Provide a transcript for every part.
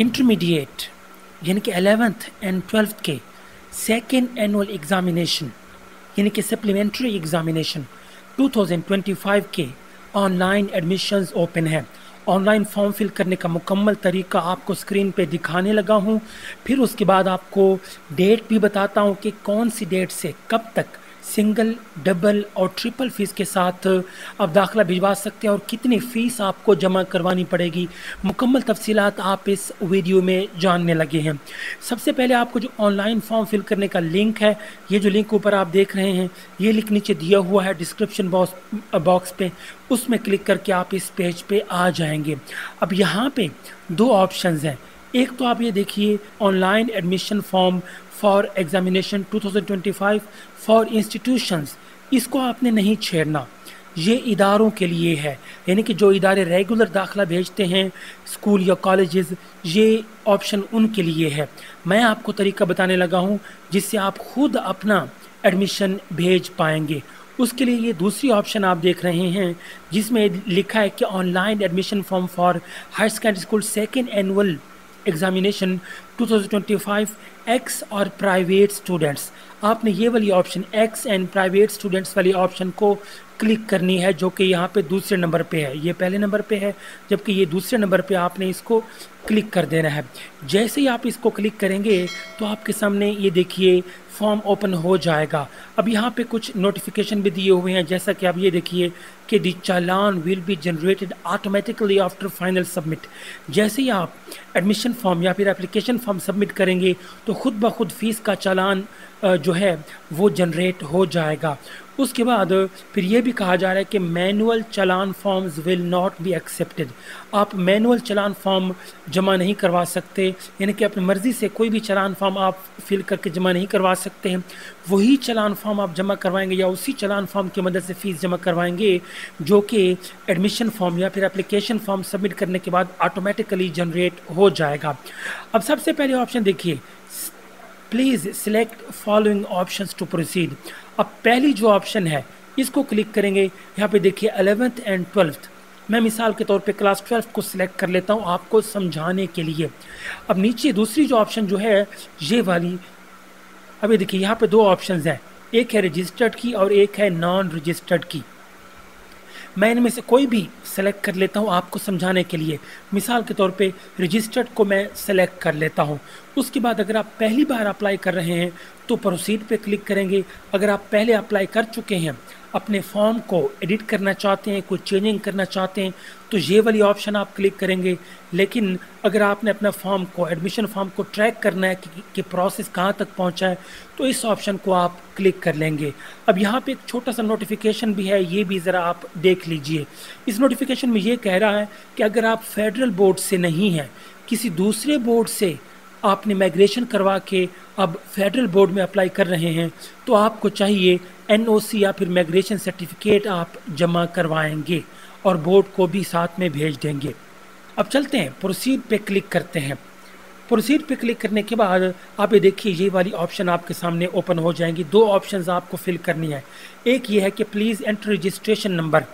Intermediate यानी कि 11th and 12th के सेकेंड एनुअल एग्ज़ामिनेशन यानी कि सप्लीमेंट्री एग्ज़ामिनेशन 2025 के ऑनलाइन एडमिशन्स ओपन है। ऑनलाइन फॉर्म फिल करने का मुकम्मल तरीका आपको स्क्रीन पे दिखाने लगा हूँ। फिर उसके बाद आपको डेट भी बताता हूँ कि कौन सी डेट से कब तक सिंगल, डबल और ट्रिपल फ़ीस के साथ आप दाखिला भिजवा सकते हैं और कितनी फ़ीस आपको जमा करवानी पड़ेगी। मुकम्मल तफसीलात आप इस वीडियो में जानने लगे हैं। सबसे पहले आपको जो ऑनलाइन फॉर्म फिल करने का लिंक है, ये जो लिंक ऊपर आप देख रहे हैं, ये लिंक नीचे दिया हुआ है डिस्क्रिप्शन बॉक्स पे, उसमें क्लिक करके आप इस पेज पे आ जाएंगे। अब यहाँ पे दो ऑप्शंस हैं। एक तो आप ये देखिए online admission form for examination 2025 for institutions, इसको आपने नहीं छेड़ना, ये इदारों के लिए है, यानी कि जो इदारे रेगुलर दाखिला भेजते हैं स्कूल या कॉलेजेस, ये ऑप्शन उनके लिए है। मैं आपको तरीका बताने लगा हूँ जिससे आप खुद अपना एडमिशन भेज पाएंगे। उसके लिए ये दूसरी ऑप्शन आप देख रहे हैं जिसमें लिखा है कि online admission form for higher secondary school second annual examination 2025 ex और प्राइवेट स्टूडेंट्स। आपने ये वाली option ex and private students वाली ऑप्शन को क्लिक करनी है, जो कि यहाँ पे दूसरे नंबर पे है। ये पहले नंबर पे है, जबकि ये दूसरे नंबर पे आपने इसको क्लिक कर देना है। जैसे ही आप इसको क्लिक करेंगे तो आपके सामने ये देखिए फॉर्म ओपन हो जाएगा। अब यहाँ पे कुछ नोटिफिकेशन भी दिए हुए हैं, जैसा कि आप ये देखिए कि the challan will be generated automatically after final submit. जैसे ही आप एडमिशन फॉर्म या फिर एप्लीकेशन फॉर्म सबमिट करेंगे तो खुद ब खुद फ़ीस का चालान जो है वो जनरेट हो जाएगा। उसके बाद फिर ये भी कहा जा रहा है कि manual challan forms will not be accepted. आप मैनुअल चालान फॉर्म जमा नहीं करवा सकते, यानी कि अपनी मर्ज़ी से कोई भी चालान फॉर्म आप फिल करके जमा नहीं करवा सकते हैं। वही चालान फॉर्म आप जमा करवाएंगे या उसी चालान फॉर्म की मदद से फ़ीस जमा करवाएंगे जो कि एडमिशन फॉर्म या फिर एप्लीकेशन फॉर्म सबमिट करने के बाद ऑटोमेटिकली जनरेट हो जाएगा। अब सबसे पहले ऑप्शन देखिए, please select following options to proceed. अब पहली जो ऑप्शन है इसको क्लिक करेंगे। यहाँ पे देखिए 11th एंड 12th, मैं मिसाल के तौर पे क्लास 12 को सिलेक्ट कर लेता हूँ आपको समझाने के लिए। अब नीचे दूसरी जो ऑप्शन जो है ये वाली, अभी देखिए यहाँ पे दो ऑप्शंस हैं, एक है रजिस्टर्ड की और एक है नॉन रजिस्टर्ड की। मैं इनमें से कोई भी सेलेक्ट कर लेता हूँ आपको समझाने के लिए। मिसाल के तौर पे रजिस्टर्ड को मैं सेलेक्ट कर लेता हूँ। उसके बाद अगर आप पहली बार अप्लाई कर रहे हैं तो प्रोसीड पे क्लिक करेंगे। अगर आप पहले अप्लाई कर चुके हैं, अपने फॉर्म को एडिट करना चाहते हैं, कुछ चेंजिंग करना चाहते हैं, तो ये वाली ऑप्शन आप क्लिक करेंगे। लेकिन अगर आपने अपना फॉर्म को, एडमिशन फॉर्म को ट्रैक करना है कि प्रोसेस कहाँ तक पहुँचा है, तो इस ऑप्शन को आप क्लिक कर लेंगे। अब यहाँ पे एक छोटा सा नोटिफिकेशन भी है, ये भी ज़रा आप देख लीजिए। इस नोटिफिकेशन में ये कह रहा है कि अगर आप फेडरल बोर्ड से नहीं हैं, किसी दूसरे बोर्ड से आपने माइग्रेशन करवा के अब फेडरल बोर्ड में अप्लाई कर रहे हैं, तो आपको चाहिए एनओसी या फिर माइग्रेशन सर्टिफिकेट आप जमा करवाएंगे और बोर्ड को भी साथ में भेज देंगे। अब चलते हैं प्रोसीड पे क्लिक करते हैं। प्रोसीड पे क्लिक करने के बाद आप ये देखिए ये वाली ऑप्शन आपके सामने ओपन हो जाएंगी। दो ऑप्शंस आपको फिल करनी है। एक ये है कि प्लीज़ एंटर रजिस्ट्रेशन नंबर।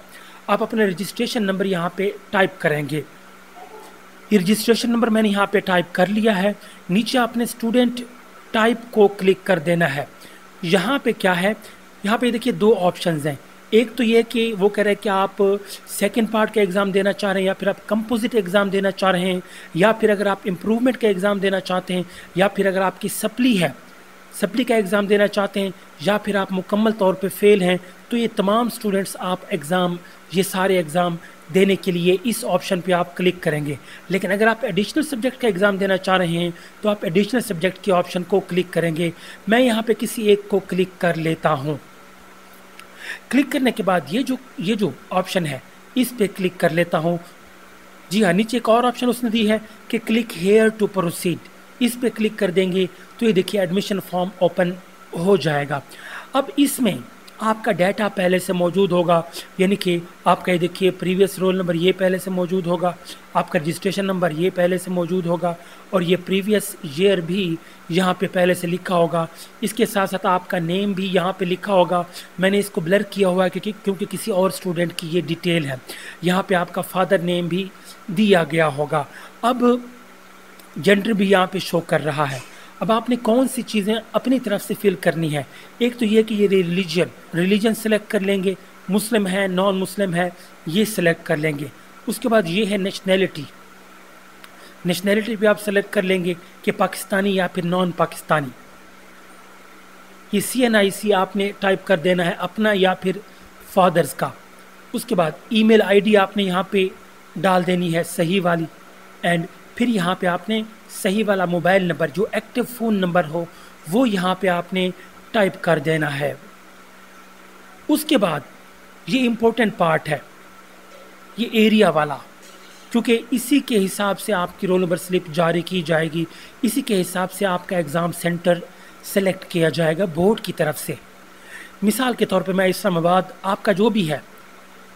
आप अपना रजिस्ट्रेशन नंबर यहाँ पे टाइप करेंगे। ये रजिस्ट्रेशन नंबर मैंने यहाँ पे टाइप कर लिया है। नीचे आपने स्टूडेंट टाइप को क्लिक कर देना है। यहाँ पे क्या है, यहाँ पे देखिए दो ऑप्शंस हैं। एक तो ये कि वो कह रहे हैं कि आप सेकंड पार्ट का एग्ज़ाम देना चाह रहे हैं, या फिर आप कंपोजिट एग्ज़ाम देना चाह रहे हैं, या फिर अगर आप इम्प्रूवमेंट का एग्ज़ाम देना चाहते हैं, या फिर अगर आपकी सप्ली है, सप्ली का एग्ज़ाम देना चाहते हैं, या फिर आप मुकम्मल तौर पे फेल हैं, तो ये तमाम स्टूडेंट्स आप एग्ज़ाम, ये सारे एग्ज़ाम देने के लिए इस ऑप्शन पे आप क्लिक करेंगे। लेकिन अगर आप एडिशनल सब्जेक्ट का एग्ज़ाम देना चाह रहे हैं तो आप एडिशनल सब्जेक्ट के ऑप्शन को क्लिक करेंगे। मैं यहाँ पे किसी एक को क्लिक कर लेता हूँ। क्लिक करने के बाद ये जो ऑप्शन है इस पे क्लिक कर लेता हूँ। जी हाँ, नीचे एक और ऑप्शन उसने दी है कि क्लिक हेयर टू प्रोसीड। इस पे क्लिक कर देंगे तो ये देखिए एडमिशन फॉर्म ओपन हो जाएगा। अब इसमें आपका डाटा पहले से मौजूद होगा, यानी कि आपका ये देखिए प्रीवियस रोल नंबर ये पहले से मौजूद होगा, आपका रजिस्ट्रेशन नंबर ये पहले से मौजूद होगा और ये प्रीवियस ईयर भी यहाँ पे पहले से लिखा होगा। इसके साथ साथ आपका नेम भी यहाँ पे लिखा होगा। मैंने इसको ब्लर किया हुआ है क्योंकि किसी और स्टूडेंट की ये डिटेल है। यहाँ पे आपका फादर नेम भी दिया गया होगा। अब जेंडर भी यहाँ पे शो कर रहा है। अब आपने कौन सी चीज़ें अपनी तरफ से फिल करनी है, एक तो ये कि ये रिलीजन सेलेक्ट कर लेंगे, मुस्लिम है नॉन मुस्लिम है ये सिलेक्ट कर लेंगे। उसके बाद ये है नेशनैलिटी भी आप सेलेक्ट कर लेंगे कि पाकिस्तानी या फिर नॉन पाकिस्तानी। ये CNIC आपने टाइप कर देना है अपना या फिर फादर्स का। उसके बाद ईमेल आईडी आपने यहाँ पे डाल देनी है सही वाली, एंड फिर यहाँ पे आपने सही वाला मोबाइल नंबर जो एक्टिव फ़ोन नंबर हो वो यहाँ पे आपने टाइप कर देना है। उसके बाद ये इम्पोर्टेंट पार्ट है, ये एरिया वाला, क्योंकि इसी के हिसाब से आपकी रोल नंबर स्लिप जारी की जाएगी, इसी के हिसाब से आपका एग्ज़ाम सेंटर सेलेक्ट किया जाएगा बोर्ड की तरफ से। मिसाल के तौर पे मैं इस्लामाबाद, आपका जो भी है,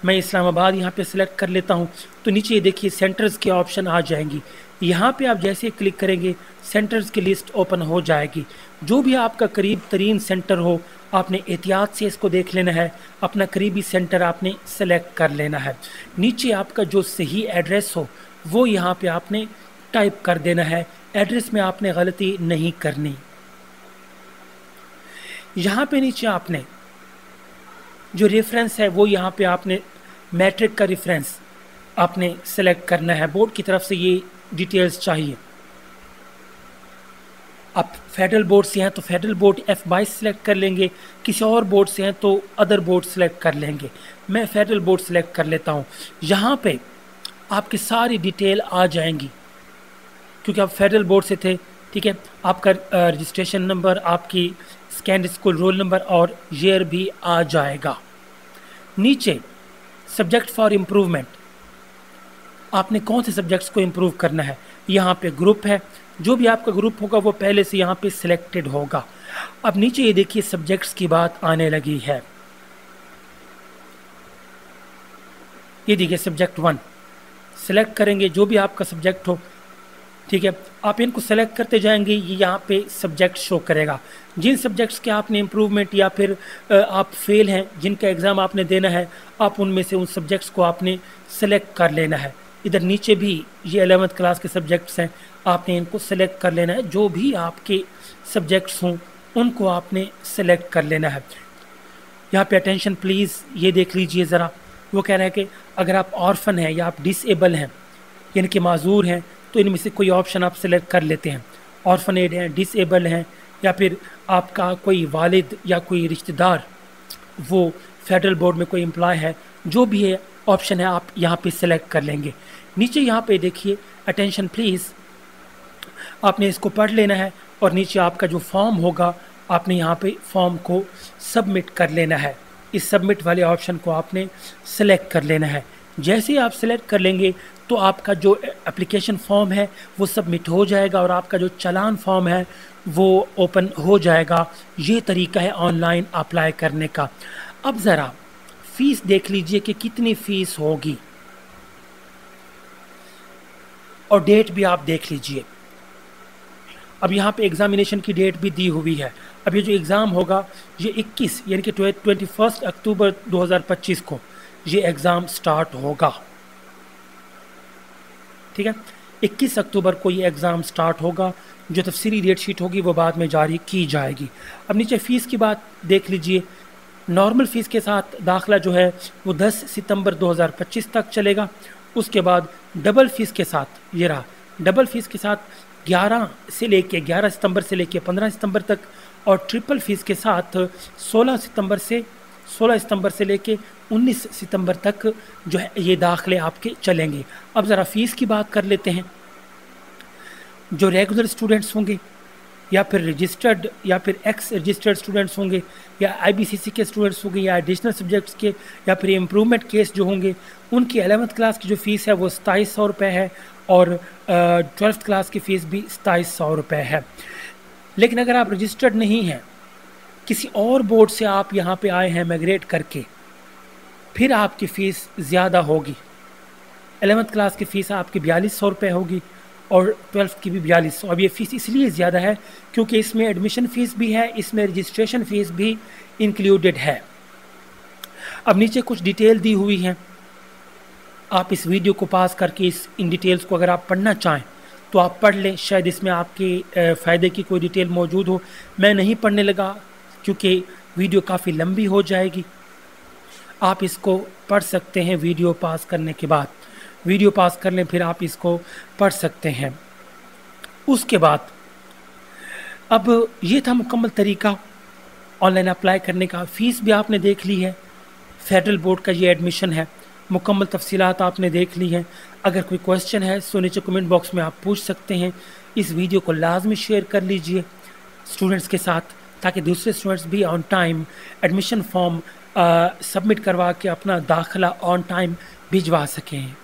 मैं इस्लामाबाद यहाँ पे सिलेक्ट कर लेता हूँ, तो नीचे ये देखिए सेंटर्स के ऑप्शन आ जाएंगी। यहाँ पे आप जैसे क्लिक करेंगे सेंटर्स की लिस्ट ओपन हो जाएगी। जो भी आपका करीब तरीन सेंटर हो आपने एहतियात से इसको देख लेना है, अपना करीबी सेंटर आपने सेलेक्ट कर लेना है। नीचे आपका जो सही एड्रेस हो वो यहाँ पे आपने टाइप कर देना है, एड्रेस में आपने गलती नहीं करनी। यहाँ पे नीचे आपने जो रेफरेंस है वो यहाँ पे आपने मैट्रिक का रेफरेंस आपने सेलेक्ट करना है, बोर्ड की तरफ से ये डिटेल्स चाहिए। आप फेडरल बोर्ड से हैं तो फेडरल बोर्ड F22 सेलेक्ट कर लेंगे, किसी और बोर्ड से हैं तो अदर बोर्ड सेलेक्ट कर लेंगे। मैं फेडरल बोर्ड सेलेक्ट कर लेता हूँ। यहाँ पे आपकी सारी डिटेल आ जाएंगी क्योंकि आप फेडरल बोर्ड से थे, ठीक है। आपका रजिस्ट्रेशन नंबर, आपकी सेकेंडरी स्कूल रोल नंबर और ईयर भी आ जाएगा। नीचे सब्जेक्ट फॉर इम्प्रूवमेंट, आपने कौन से सब्जेक्ट्स को इम्प्रूव करना है, यहाँ पे ग्रुप है, जो भी आपका ग्रुप होगा वो पहले से यहाँ पे सिलेक्टेड होगा। अब नीचे ये देखिए सब्जेक्ट्स की बात आने लगी है। ये देखिए सब्जेक्ट 1 सिलेक्ट करेंगे, जो भी आपका सब्जेक्ट हो, ठीक है। आप इनको सेलेक्ट करते जाएंगे, ये यहाँ पे सब्जेक्ट शो करेगा। जिन सब्जेक्ट्स के आपने इम्प्रूवमेंट या फिर आप फेल हैं, जिनका एग्ज़ाम आपने देना है, आप उनमें से उन सब्जेक्ट्स को आपने सेलेक्ट कर लेना है। इधर नीचे भी ये 11th क्लास के सब्जेक्ट्स हैं, आपने इनको सेलेक्ट कर लेना है। जो भी आपके सब्जेक्ट्स हों उनको आपने सेलेक्ट कर लेना है। यहाँ पे अटेंशन प्लीज़, ये देख लीजिए ज़रा, वो कह रहा है कि अगर आप ऑर्फन हैं या आप डिसेबल हैं यानी कि माजूर हैं तो इनमें से कोई ऑप्शन आप सेलेक्ट कर लेते हैं। ऑर्फनेड हैं, डिसेबल हैं, या फिर आपका कोई वालिद या कोई रिश्तेदार वो फेडरल बोर्ड में कोई एम्प्लॉय है, जो भी है ऑप्शन है आप यहाँ पे सेलेक्ट कर लेंगे। नीचे यहाँ पे देखिए अटेंशन प्लीज़, आपने इसको पढ़ लेना है और नीचे आपका जो फॉर्म होगा आपने यहाँ पे फॉर्म को सबमिट कर लेना है। इस सबमिट वाले ऑप्शन को आपने सेलेक्ट कर लेना है। जैसे ही आप सेलेक्ट कर लेंगे तो आपका जो एप्लीकेशन फॉर्म है वो सबमिट हो जाएगा और आपका जो चालान फॉर्म है वो ओपन हो जाएगा। ये तरीका है ऑनलाइन अप्लाई करने का। अब ज़रा फ़ीस देख लीजिए कि कितनी फ़ीस होगी और डेट भी आप देख लीजिए। अब यहाँ पे एग्ज़ामिनेशन की डेट भी दी हुई है। अब ये जो एग्ज़ाम होगा ये 21 यानी कि 21 अक्टूबर 2025 को ये एग्ज़ाम स्टार्ट होगा, ठीक है। 21 अक्टूबर को ये एग्ज़ाम स्टार्ट होगा। जो तफसीली डेट शीट होगी वो बाद में जारी की जाएगी। अब नीचे फ़ीस की बात देख लीजिए। नॉर्मल फ़ीस के साथ दाखिला जो है वो 10 सितंबर 2025 तक चलेगा। उसके बाद डबल फ़ीस के साथ, ये रहा डबल फ़ीस के साथ 11 सितंबर से लेके 15 सितंबर तक, और ट्रिपल फ़ीस के साथ 16 सितंबर से लेके 19 सितंबर तक जो है ये दाखिले आपके चलेंगे। अब ज़रा फ़ीस की बात कर लेते हैं। जो रेगुलर स्टूडेंट्स होंगे या फिर रजिस्टर्ड या फिर एक्स रजिस्टर्ड स्टूडेंट्स होंगे या IBCC के स्टूडेंट्स होंगे या एडिशनल सब्जेक्ट्स के या फिर इम्प्रूवमेंट केस जो होंगे, उनकी 11th क्लास की जो फ़ीस है वो 2700 रुपये है और 12th क्लास की फ़ीस भी 2700 रुपये है। लेकिन अगर आप रजिस्टर्ड नहीं हैं, किसी और बोर्ड से आप यहाँ पे आए हैं माइग्रेट करके, फिर आपकी फ़ीस ज़्यादा होगी। 11th क्लास की फ़ीस आपकी 4200 रुपये होगी और 12th की भी 4200। अब ये फ़ीस इसलिए ज़्यादा है क्योंकि इसमें एडमिशन फ़ीस भी है, इसमें रजिस्ट्रेशन फ़ीस भी इंक्लूडेड है। अब नीचे कुछ डिटेल दी हुई हैं, आप इस वीडियो को पास करके इन डिटेल्स को अगर आप पढ़ना चाहें तो आप पढ़ लें, शायद इसमें आपके फ़ायदे की कोई डिटेल मौजूद हो। मैं नहीं पढ़ने लगा क्योंकि वीडियो काफ़ी लंबी हो जाएगी। आप इसको पढ़ सकते हैं वीडियो पास करने के बाद। वीडियो पास कर लें फिर आप इसको पढ़ सकते हैं। उसके बाद अब ये था मुकम्मल तरीका ऑनलाइन अप्लाई करने का। फ़ीस भी आपने देख ली है, फेडरल बोर्ड का ये एडमिशन है, मुकम्मल तफसीलात आपने देख ली हैं। अगर कोई क्वेश्चन है तो नीचे कमेंट बॉक्स में आप पूछ सकते हैं। इस वीडियो को लाजमी शेयर कर लीजिए स्टूडेंट्स के साथ, ताकि दूसरे स्टूडेंट्स भी on time admission form submit करवा के अपना दाखिला ऑन टाइम भिजवा सकें।